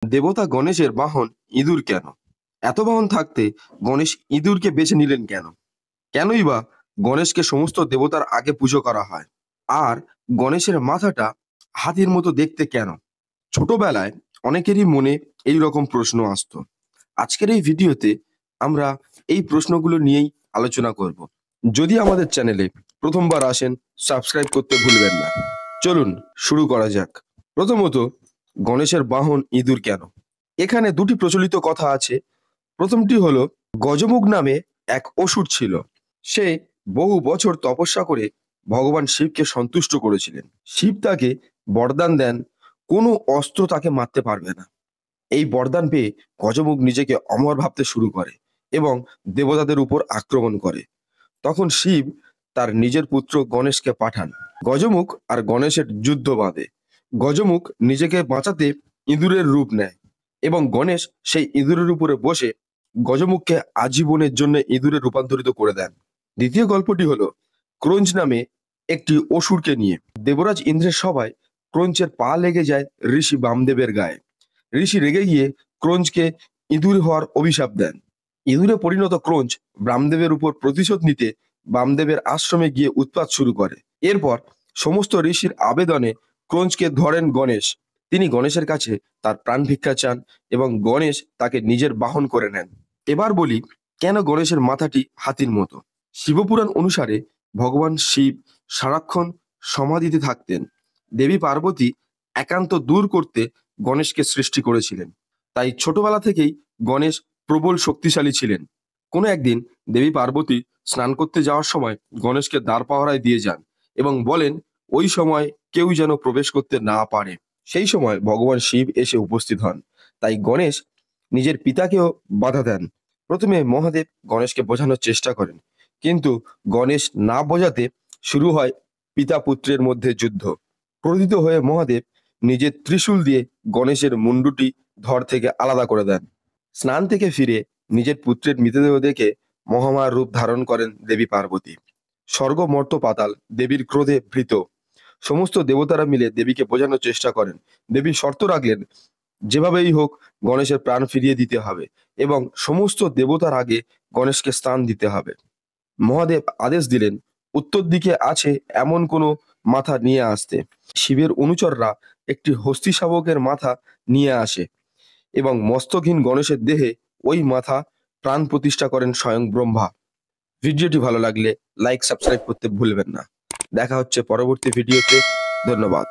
দেবতা গণেশের বাহন ইঁদুর কেন? এত বাহন থাকতে গণেশ ইঁদুরকে বেছে নিলেন কেন? কেনই বা গণেশকে সমস্ত দেবতার আগে পুজো করা হয়? আর গণেশের মাথাটা হাতির মতো দেখতে কেন? ছোটবেলায় অনেকেরই মনে এই রকম প্রশ্ন আসতো। আজকের এই ভিডিওতে আমরা এই প্রশ্নগুলো নিয়েই আলোচনা করব। যদি আমাদের চ্যানেলে প্রথমবার আসেন, সাবস্ক্রাইব করতে ভুলবেন না। চলুন শুরু করা যাক। প্রথমত, গণেশের বাহন ইঁদুর কেন? এখানে দুটি প্রচলিত কথা আছে। প্রথমটি হলো, গজমুখ নামে এক অসুর ছিল। সে বহু বছর তপস্যা করে ভগবান শিবকে সন্তুষ্ট করেছিলেন। শিব তাকে বরদান দেন, কোনো অস্ত্র তাকে মারতে পারবে না। এই বরদান পেয়ে গজমুখ নিজেকে অমর ভাবতে শুরু করে এবং দেবতাদের উপর আক্রমণ করে। তখন শিব তার নিজের পুত্র গণেশকে পাঠান। গজমুখ আর গণেশের যুদ্ধ বাঁধে। গজমুখ নিজেকে বাঁচাতে ইঁদুরের রূপ নেয় এবং গণেশ সেই ইঁদুরের উপরে বসে গজমুখকে আজীবনের জন্য ইঁদুরে রূপান্তরিত করে দেন। দ্বিতীয় গল্পটি হলো ক্রোঞ্চ নামে একটি অসুরকে নিয়ে। দেবরাজ ইন্দ্রের সভায় ক্রোঞ্চের পা লেগে যায় ঋষি বামদেবের গায়ে। ঋষি রেগে গিয়ে ক্রোঞ্চকে ইঁদুর হওয়ার অভিশাপ দেন। ইঁদুরে পরিণত ক্রোঞ্চ বামদেবের উপর প্রতিশোধ নিতে বামদেবের আশ্রমে গিয়ে উৎপাত শুরু করে। এরপর সমস্ত ঋষির আবেদনে ক্রোঞ্চকে ধরেন গণেশ। তিনি গণেশের কাছে তার প্রাণ ভিক্ষা চান এবং গণেশ তাকে নিজের বাহন করে নেন। এবার বলি, কেন গণেশের মাথাটি হাতির মতো? শিবপুরাণ অনুসারে ভগবান শিব সারাক্ষণ সমাধিতে থাকতেন। দেবী পার্বতী একান্ত দূর করতে গণেশকে সৃষ্টি করেছিলেন। তাই ছোটবেলা থেকেই গণেশ প্রবল শক্তিশালী ছিলেন। কোনো একদিন দেবী পার্বতী স্নান করতে যাওয়ার সময় গণেশকে দ্বার পাহারায় দিয়ে যান এবং বলেন ওই সময় কেউ যেন প্রবেশ করতে না পারে। সেই সময় ভগবান শিব এসে উপস্থিত হন। তাই গণেশ নিজের পিতাকেও বাধা দেন। প্রথমে মহাদেব গণেশকে বোঝানোর চেষ্টা করেন, কিন্তু গণেশ না বোঝাতে শুরু হয় পিতা পুত্রের মধ্যে যুদ্ধ। ক্রোধিত হয়ে মহাদেব নিজের ত্রিশূল দিয়ে গণেশের মুন্ডুটি ধড় থেকে আলাদা করে দেন। স্নান থেকে ফিরে নিজের পুত্রের মৃতদেহ দেখে মহামায়ার রূপ ধারণ করেন দেবী পার্বতী। স্বর্গ মর্ত পাতাল দেবীর ক্রোধে ভীত। সমস্ত দেবতারা মিলে দেবীকে বোঝানোর চেষ্টা করেন। দেবী শর্ত রাখলেন, যেভাবেই হোক গণেশের প্রাণ ফিরিয়ে দিতে হবে এবং সমস্ত দেবতার আগে গণেশকে স্থান দিতে হবে। মহাদেব আদেশ দিলেন উত্তর দিকে আছে এমন কোনো মাথা নিয়ে আসতে। শিবের অনুচররা একটি হস্তি শাবকের মাথা নিয়ে আসে এবং মস্তকহীন গণেশের দেহে ওই মাথা প্রাণ প্রতিষ্ঠা করেন স্বয়ং ব্রহ্মা। ভিডিওটি ভালো লাগলে লাইক সাবস্ক্রাইব করতে ভুলবেন না। দেখা হচ্ছে পরবর্তী ভিডিওতে। ধন্যবাদ।